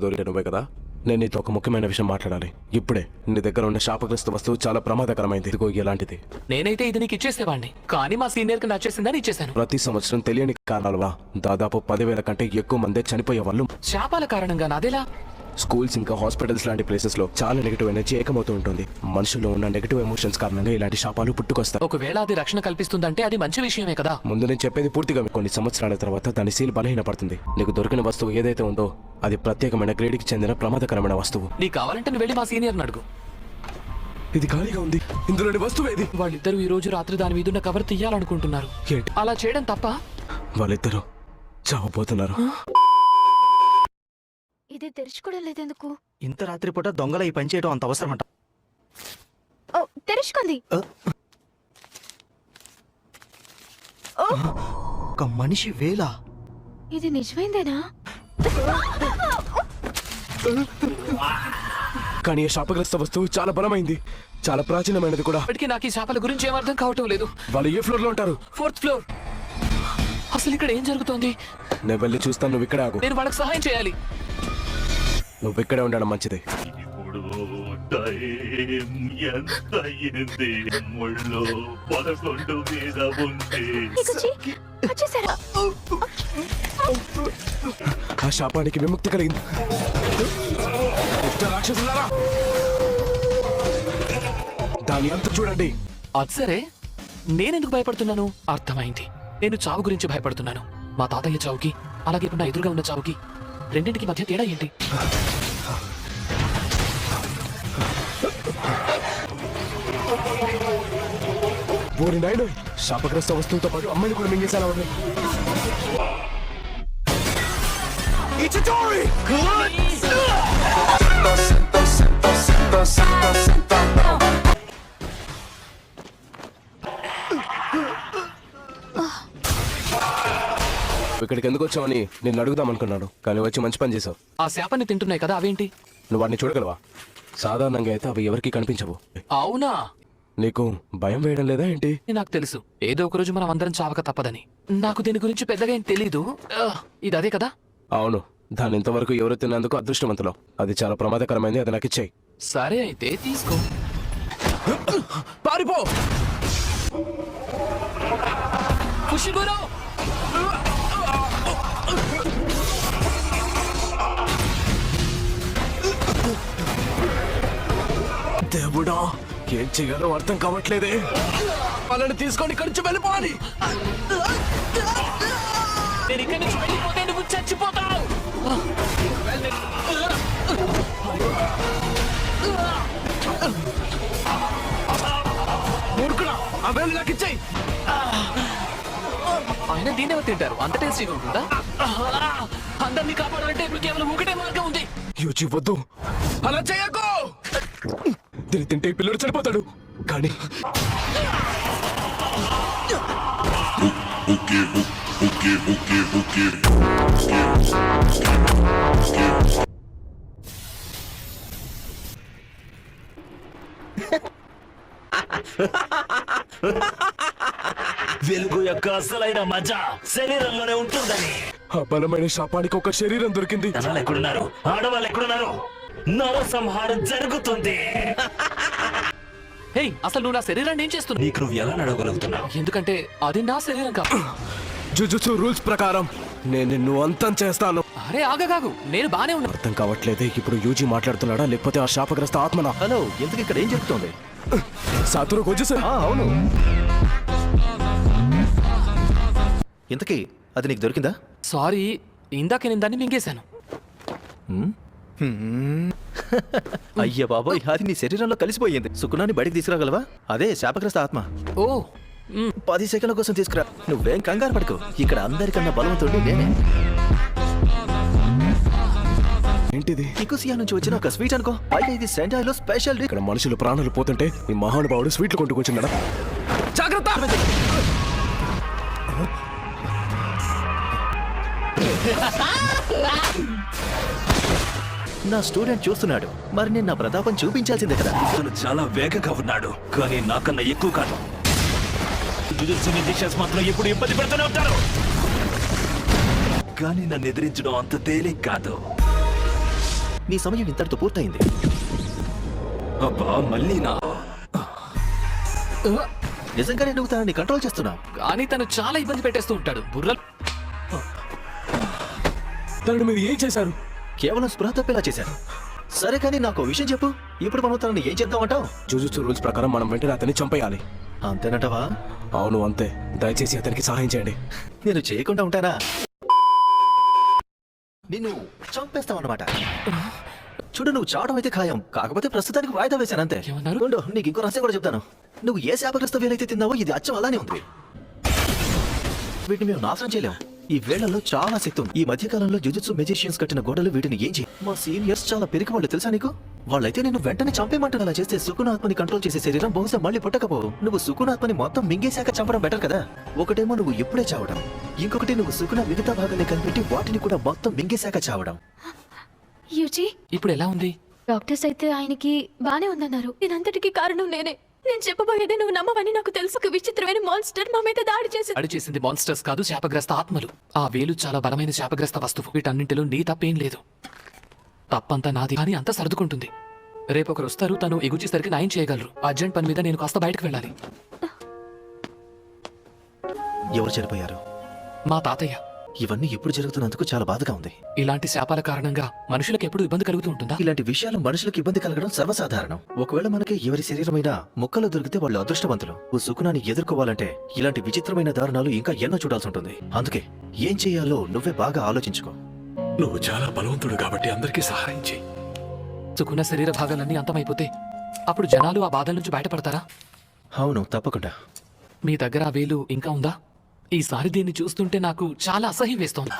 దొరికే నువ్వే కదా. నేను నీతో ఒక ముఖ్యమైన విషయం మాట్లాడాలి ఇప్పుడే. నీ దగ్గర ఉన్న శాపగ్రస్త వస్తువు చాలా ప్రమాదకరమైంది. ఇదిగో ఎలాంటిది. నేనైతే ఇది నీకు ఇచ్చేసేవాడిని, కానీ మా సీనియర్ కి నచ్చేసిందని ఇచ్చేసాను. ప్రతి సంవత్సరం తెలియని కారణాలుగా దాదాపు 10,000 కంటే ఎక్కువ మంది చనిపోయే వాళ్ళు. శాపాల కారణంగా నాదేలా? స్కూల్స్ ఇంకా హాస్పిటల్స్ లాంటి ప్లేసెస్ లో చాలా నెగిటివ్ ఎనర్జీ ఏకమవుతూ ఉంటుంది. మనుషుల్లో ఉన్న నెగిటివ్ ఎమోషన్స్ కారణంగా ఇలాంటి శాపాలు పుట్టుకొస్తాయి. ఒకవేళ అది రక్షణ కల్పిస్తుందంటే అది మంచి విషయమే కదా. ముందు నేను చెప్పేది పూర్తిగా కొన్ని సంవత్సరాల తర్వాత దాని సీల్ బలహీనపడుతుంది. నీకు దొరికిన వస్తువు ఏదైతే ఉందో అది ప్రత్యేకమైన గ్రేడ్ కి చెందిన ప్రమాదకరమైన వస్తువు. నీకు కావాలంటే నువ్వు వెళ్ళి మా సీనియర్ అడుగు. ఇది ఖాళీగా ఉంది, ఇందులోని వస్తువు ఏది? వాళ్ళిద్దరూ ఈ రోజు రాత్రి దాని మీద ఉన్న కవర్ తీయాలనుకుంటున్నారు. ఏంటి అలా చేయడం తప్ప? వాళ్ళిద్దరూ చావబోతున్నారు. ఇది తెరుచుకోవడం లేదెందుకు? ఇంత రాత్రిపూట దొంగల ఈ పని చేయడం అంత అవసరం అంట. ఓ తెరుచుకుంది. ఒక మనిషి వేళ. ఇది నిజమైందేనా? కానీ ఈ శాపగ్రస్త వస్తువు చాలా బలమైంది, చాలా ప్రాచీనమైనది కూడా. ఇప్పటికీ నాకు ఈ శాపాల గురించి ఏమర్థం కావటం లేదు. వాళ్ళు ఏ ఫ్లోర్ లో ఉంటారు? 4th floor. అసలు ఇక్కడ ఏం జరుగుతోంది? నేను వెళ్ళి చూస్తాను, నువ్వు ఇక్కడే ఆగు. నేను వాళ్ళకి సహాయం చేయాలి. నువ్వు ఇక్కడే ఉండడం మంచిది. ఇప్పుడు టైం ఎంత అయింది? ముళ్ళు 11 మీద ఉంది. వచ్చేసారా? ఆ శాపానికి విముక్తి కలిగింది. రాక్షసులారా, దాని అంత చూడండి. అది సరే, నేనెందుకు భయపడుతున్నాను? అర్థమైంది. నేను చావు గురించి భయపడుతున్నాను. మా తాతయ్య చావుకి, అలాగే ఇప్పుడు నా ఎదురుగా ఉన్న చావుకి, రెండింటికి మధ్య తేడా ఏంటి? ఓరి నాయుడు, శాపగ్రస్త వస్తువుతో పాటు అమ్మాయిని కూడా మింగేశాను. ఇక్కడికి ఎందుకు వచ్చావని నేను అడుగుదాం అనుకున్నాను, కానీ వచ్చి మంచి పని చేసావు. ఆ శాపాన్ని తింటున్నాయి కదా, అవేంటి? నువ్వు వాటిని చూడగలవా? సాధారణంగా అయితే అవి ఎవరికి కనిపించవు. అవునా? నీకు భయం వేయడం లేదా ఏంటి? నాకు తెలుసు, ఏదో ఒక రోజు మనం అందరం చావక తప్పదని. నాకు దీని గురించి పెద్దగా ఏం తెలీదు. ఇది అదే కదా? అవును, దాని ఇంతవరకు ఎవరు తిన్నందుకు అదృష్టవంతులు. అది చాలా ప్రమాదకరమైంది, అది నాకు ఇచ్చేయి. సరే అయితే తీసుకో. పారిపో! ఖుషిగురు! దేవుడా, ఏం చేయాలో అర్థం కావట్లేదే. వాళ్ళని తీసుకొని ఇక్కడి నుంచి వెళ్ళిపోవాలి. నేను ఇక్కడి నుంచి వెళ్ళిపోతే నువ్వు చచ్చిపోతావు. మూర్ఖుడా, ఆ వేలు నాకు ఇచ్చేయి. ఆయన దీన్ని ఎవరు తింటారు? అంత టేస్టీగా ఉంటుందా? అందరినీ కాపాడాలంటే ఇప్పుడు కేవలం ఒకటే మార్గం ఉంది. యూజీ వద్దు, అలా చేయకు. దీన్ని తింటే ఈ పిల్లడు చనిపోతాడు. కానీ వెలుగు యొక్క అసలైన మజా శరీరంలోనే ఉంటుందని. ఆ బలమైన శాపానికి ఒక శరీరం దొరికింది. జనాలు ఎక్కడున్నారు? ఆడవాళ్ళు ఎక్కడున్నారు? నరసంహారం జరుగుతుంది. హే, అసలు నువ్వు నా శరీరాన్ని ఏం చేస్తున్నావు? నీకు నువ్వు ఎలా నడవగలుగుతున్నావు? ఎందుకంటే అది నా శరీరం కాదు. జుజుత్సు రూల్స్ ప్రకారం నేను నిన్ను అంతం చేస్తాను. అరే ఆగగాగు, నేను బానే ఉన్నా. అర్థం కావట్లేదే, ఇప్పుడు యూజీ మాట్లాడుతున్నాడా లేకపోతే ఆ శాపగ్రస్త ఆత్మనా? హలో, ఎందుకు ఇక్కడ ఏం జరుగుతుంది? సాతురు వచ్చేసా? అవును. ఇంతకీ అది నీకు దొరికిందా? సారీ, ఇందాక నేను దాన్ని మింగేశాను. అయ్య బాబోయ్, అది నీ శరీరంలో కలిసిపోయింది. సుకునాన్ని బయటికి తీసుకురాగలవా? అదే శాపగ్రస్త ఆత్మ. ఓ 10 సెకండ్ల కోసం తీసుకురా. నువ్వేం కంగారు పడుకో, ఇక్కడ అందరికన్నా బలవంతుడు నేనే. ఏంటిది? నికోసియా నుంచి వచ్చిన ఒక స్వీట్ అనుకో. పైగా ఇది సెంటాయిలో స్పెషల్. ఇక్కడ మనుషులు ప్రాణాలు పోతుంటే ఈ మహానుభావుడు స్వీట్లు కొంటూ కూర్చున్నాడా? జాగ్రత్త! నా స్టూడెంట్ చూస్తున్నాడు, మరి నేను నా ప్రతాపం చూపించాల్సిందే కదా. అతను చాలా వేగంగా ఉన్నాడు, కానీ నాకన్నా ఎక్కువ కాదు. జుజుత్సు మ్యూజిషియన్స్ మాత్రం ఎప్పుడు ఇబ్బంది పెడుతూనే ఉంటారు, కానీ నన్ను ఎదిరించడం అంత తేలిక కాదు. నీ సమయం ఇంతటితో పూర్తయింది. అబ్బా మళ్ళీ నా నిజంగానే నువ్వు తనని కంట్రోల్ చేస్తున్నావు. కానీ తను చాలా ఇబ్బంది పెట్టేస్తూ ఉంటాడు. బుర్రలు తనని మీరు ఏం చేశారు? కేవలం స్పృహ తప్పేలా చేశాను. సరే కానీ నాకు ఓ విషయం చెప్పు, ఇప్పుడు మనం తనని ఏం చేద్దామంటావు? జుజుత్సు రూల్స్ ప్రకారం మనం వెంటనే అతన్ని చంపేయాలి. అంతేనంటవా? అవును అంతే. దయచేసి అతనికి సహాయం చేయండి. నేను చేయకుండా ఉంటానా? నిన్ను చంపేస్తావన్నమాట. చూడు, నువ్వు చావడం అయితే ఖాయం. కాకపోతే ప్రస్తుతానికి వాయిదా వేశాను అంతే. ఏమన్నారు? ఉండు, నీకు ఇంకో రహస్యం కూడా చెప్తాను. నువ్వు ఏ శాపగ్రస్త వేలైతే తిన్నావో ఇది అచ్చం అలానే ఉంది. వీటిని మేము నాశనం చేయలేం. ఈ వేళ్లలో చాలా శక్తి ఉంది. ఈ మధ్య కాలంలో జుజుత్సు మెజిషియన్స్ కట్టిన గోడలు వీటిని ఏం చేయ. మా సీనియర్స్ చాలా పెరిగి వాళ్ళు తెలుసా నీకు? వాళ్ళైతే నేను వెంటనే చంపేమంటారు. అలా చేస్తే సుకునాత్మని కంట్రోల్ చేసే శరీరం బహుశా మళ్ళీ పుట్టకపోవు. నువ్వు సుకునాత్మని మొత్తం మింగేశాక చంపడం బెటర్ కదా. ఒకటేమో నువ్వు ఇప్పుడే చావడం, ఇంకొకటి నువ్వు సుకున మిగతా భాగాన్ని కనిపెట్టి వాటిని కూడా మొత్తం మింగేశాక చావడం. యూజీ, ఇప్పుడు ఎలా ఉంది? డాక్టర్స్ అయితే ఆయనకి బానే ఉందన్నారు. ఇదంతటికి కారణం నేనే. నేను చెప్పబోయేది నువ్వు నమ్మవని నాకు తెలుసు. ఒక విచిత్రమైన మాన్స్టర్ మా మీద దాడి చేసి దాడి చేసింది మాన్స్టర్స్ కాదు, శాపగ్రస్త ఆత్మలు. ఆ వేలు చాలా బలమైన శాపగ్రస్త వస్తువు. వీటన్నింటిలో నీ తప్పేం లేదు. తప్పంతా నాది, కానీ అంతా సర్దుకుంటుంది. రేపు ఒకరు వస్తారు, తను ఎగుచేసరికి న్యాయం చేయగలరు. అర్జెంట్ పని మీద నేను కాస్త బయటకు వెళ్ళాలి. ఎవరు చనిపోయారు? మా తాతయ్య. ఇవన్నీ ఎప్పుడు జరుగుతున్నందుకు చాలా బాధగా ఉంది. ఇలాంటి శాపాల కారణంగా మనుషులకు ఎప్పుడు ఇబ్బంది కలుగుతూ ఉంటుందా? ఇలాంటి విషయాలు మనుషులకు ఇబ్బంది కలగడం సర్వసాధారణం. ఒకవేళ మనకి ఎవరి శరీరమైనా ముక్కలు దొరికితే వాళ్ళు అదృష్టవంతులు. ఓ సుకునాన్ని ఎదుర్కోవాలంటే ఇలాంటి విచిత్రమైన దారుణాలు ఇంకా ఎన్నో చూడాల్సి ఉంటుంది. అందుకే ఏం చేయాలో నువ్వే బాగా ఆలోచించుకో. నువ్వు చాలా బలవంతుడు కాబట్టి అందరికీ సహాయం చేయి. సుకున్న శరీర భాగాలన్నీ అంతమైపోతే అప్పుడు జనాలు ఆ బాధల నుంచి బయటపడతారా? అవును, తప్పకుండా. మీ దగ్గర ఆ వేలు ఇంకా ఉందా? ఈసారి దీన్ని చూస్తుంటే నాకు చాలా అసహ్యం వేస్తోంది.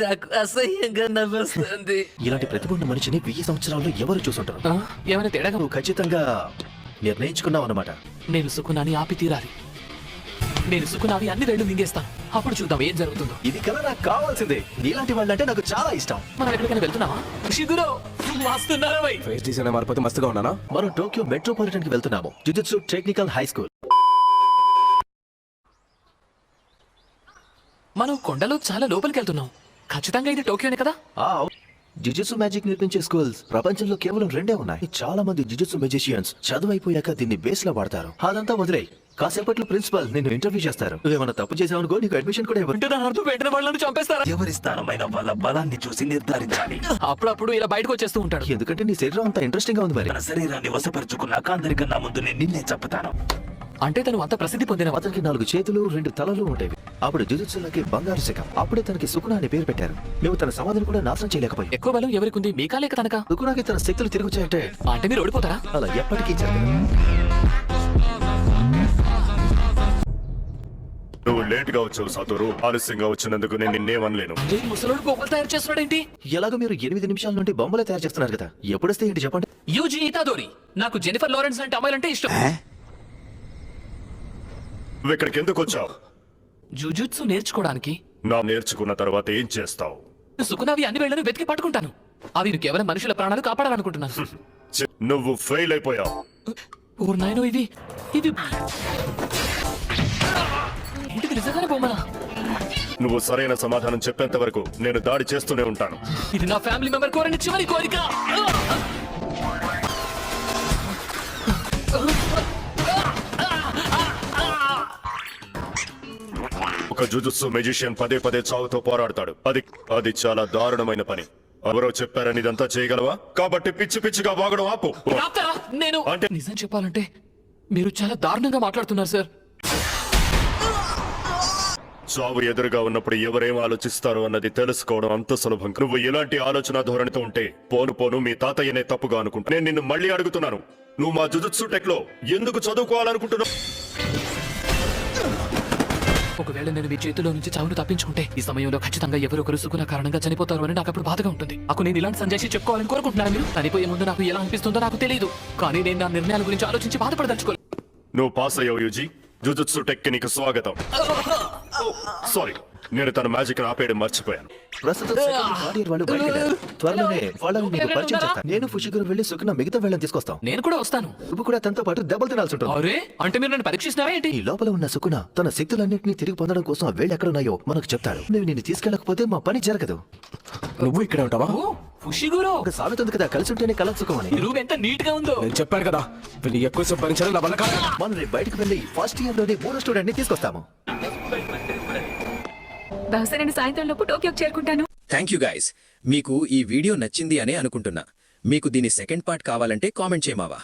నాకు అసహ్యంగా నవ్వొస్తుంది. ఇలాంటి ప్రతిభ ఉన్న మనిషిని 1000 సంవత్సరాల్లో ఎవరు చూసుంటారు. ఏమైనా తేడాగా? నువ్వు ఖచ్చితంగా నిర్ణయించుకున్నావు అన్నమాట. నేను సుకునాని ఆపి తీరాలి. నేను సుకునావి అన్ని వేళ్ళు మింగేస్తాను. అప్పుడు చూద్దాం ఏం జరుగుతుందో. ఇది కదా నాకు కావాల్సిందే. నీలాంటి వాళ్ళంటే నాకు చాలా ఇష్టం. మనం ఎక్కడికైనా వెళ్తున్నావా? షిగురో వస్తున్నారా? ఫేస్ డిజైన్ మారిపోతే మస్తుగా ఉన్నానా? మనం టోక్యో మెట్రోపాలిటన్ కి వెళ్తున్నాము. Jujutsu technical high school. మనం కొండలో చాలా లోపలికి వెళ్తున్నాం. ఖచ్చితంగా ఇది టోక్యోనే కదా? జుజుత్సు మ్యాజిక్ నేర్పించే స్కూల్స్ ప్రపంచంలో కేవలం 2 ఉన్నాయి. చాలా మంది జుజుత్సు మెజిషియన్స్ చదువు అయిపోయాక దీన్ని బేస్ లో వాడతారు. అదంతా వదిలే. కాసేపట్లో ప్రిన్సిపల్ నిన్ను ఇంటర్వ్యూ చేస్తారు. నువ్వేమన్నా తప్పు చేసావనుకో నీకు అడ్మిషన్ కూడా ఇవ్వరు. వెంటనే వాళ్ళని చంపేస్తారా? ఎవరి స్థానమైన వాళ్ళ బలాన్ని చూసి నిర్ధారించాలి. అప్పుడప్పుడు ఇలా బయటకు వచ్చేస్తూ ఉంటాడు. ఎందుకంటే నీ శరీరం అంత ఇంట్రెస్టింగ్ గా ఉంది. మరి తన శరీరాన్ని వశపరుచుకున్నాక అందరికన్నా ముందు నేను నిన్నే చంపుతాను. అంటే తను అంత ప్రసిద్ధి పొందిన అతనికి 4 చేతులు 2 తలలు ఉండేవి. అప్పుడు జుజుత్సులకి బంగారు శకం. అప్పుడే తనకి సుకునా అనే పేరు పెట్టారు. మేము తన సమాధిని కూడా నాశనం చేయలేకపోయాం. ఎక్కువ బలం ఎవరికి ఉంది, మీకా లేక తనకా? సుకునాకి తన శక్తులు తిరిగి వచ్చాయంటే అంటే మీరు ఓడిపోతారా? అలా ఎప్పటికీ జరగదు. నువ్వు లేట్ గా వచ్చావు సాతోరు. ఆలస్యంగా వచ్చినందుకు నేను నిన్నేమనలేను. ఈ ముసలోడు బొమ్మలు తయారు చేస్తున్నాడేంటి? ఎలాగో మీరు 8 నిమిషాల నుండి బొమ్మలే తయారు చేస్తున్నారు కదా, ఎప్పుడొస్తే ఏంటి చెప్పండి. యూజీ ఇతాదోరి. నాకు జెనిఫర్ లారెన్స్ లాంటి అమ్మాయిలంటే ఇష్టం. నువ్వు ఇక్కడికి ఎందుకు వచ్చావు? జుజుత్సు నేర్చుకోవడానికి. నా నేర్చుకున్న తర్వాత ఏం చేస్తావు? సుకునావి అన్ని వేళ్లను వెతికి పట్టుకుంటాను. అవి కేవలం మనుషుల ప్రాణాలు కాపాడాలనుకుంటున్నాను. నువ్వు ఫెయిల్ అయిపోయావు. ఓ నాయనో, ఇవి ఏంటిది? నిజంగానే బొమ్మలా? నువ్వు సరైన సమాధానం చెప్పేంత వరకు నేను దాడి చేస్తూనే ఉంటాను. ఇది నా ఫ్యామిలీ మెంబర్ కోరిన చివరి కోరిక. ఒక జుజుత్సు మెజిషియన్ పదే పదే చావుతో పోరాడతాడు. అది చాలా దారుణమైన పని. ఎవరో చెప్పారని ఇదంతా చేయగలవా? కాబట్టి పిచ్చి పిచ్చిగా వాగడం ఆపు. ఆపుతారా? నేను అంటే- నిజం చెప్పాలంటే మీరు చాలా దారుణంగా మాట్లాడుతున్నారు సార్. చావు ఎదురుగా ఉన్నప్పుడు ఎవరేం ఆలోచిస్తారో అన్నది తెలుసుకోవడం అంత సులభం. నువ్వు ఇలాంటి ఆలోచన ధోరణితో ఉంటే పోను పోను మీ తాతయ్యనే తప్పుగా అనుకుంటా. నేను నిన్ను మళ్ళీ అడుగుతున్నాను, నువ్వు మా జుజుత్సు టెక్ లో ఎందుకు చదువుకోవాలనుకుంటున్నావు? ఒకవేళ నేను మీ చేతిలో నుంచి చావును తప్పించుకుంటే ఈ సమయంలో ఖచ్చితంగా ఎవరొకరు సుకున కారణంగా చనిపోతారు అని నాకు అప్పుడు బాధగా ఉంటుంది. నాకు నేను ఇలాంటి సంజయ్ చెప్పుకోవాలని కోరుకుంటున్నాను. మీరు చనిపోయే ముందు నాకు ఎలా అనిపిస్తుందో నాకు తెలియదు, కానీ నేను నా నిర్ణయాల గురించి ఆలోచించి బాధపడదలుచుకోలేదు. నువ్వు పాస్ అయ్యావు యూజీ. జుజుత్సు టెక్ కి నీకు స్వాగతం. సారీ, నేను తన మ్యాజిక్ ఆపేయడం మర్చిపోయాను. ప్రస్తుతం సెకండ్ గార్డియన్ వాళ్ళు బయటికి వెళ్ళారు. త్వరలోనే వాళ్ళని నీకు పరిచయం చేస్తాను. నేను ఫుషిగురు వెళ్ళి సుకున మిగతా వెళ్ళని తీసుకొస్తాం. నేను కూడా వస్తాను. నువ్వు కూడా తనతో పాటు దెబ్బలు తినాల్సి ఉంటుంది. అరే అంటే మీరు నన్ను పరీక్షిస్తున్నారా ఏంటి? ఈ లోపల ఉన్న సుకున తన శక్తులన్నింటినీ తిరిగి పొందడం కోసం ఆ వేళ్ళు ఎక్కడున్నాయో మనకు చెప్తాడు. నువ్వు నిన్ను తీసుకెళ్ళకపోతే మా పని జరగదు. నువ్వు ఇక్కడే ఉంటావా? ఓ ఫుషిగురో, ఒక సామెత ఉంది కదా, కలిసి ఉంటేనే కలం సుఖం అని. రూమ్ ఎంత నీట్ గా ఉందో. నేను చెప్పాను కదా, వీళ్ళు ఎక్కువసేపు భరించడం నా వల్ల కాదు. మనం రేపు బయటకు వెళ్ళి ఫస్ట్ ఇయర్ లోనే 3వ స్టూడెంట్ ని తీసుకొస్తాము. బహుశా నేను సాయంత్రం లోపు టోక్యోకి చేరుకుంటాను. Thank you guys. మీకు ఈ వీడియో నచ్చింది అనే అనుకుంటున్నా. మీకు దీని సెకండ్ పార్ట్ కావాలంటే కామెంట్ చేయమావా.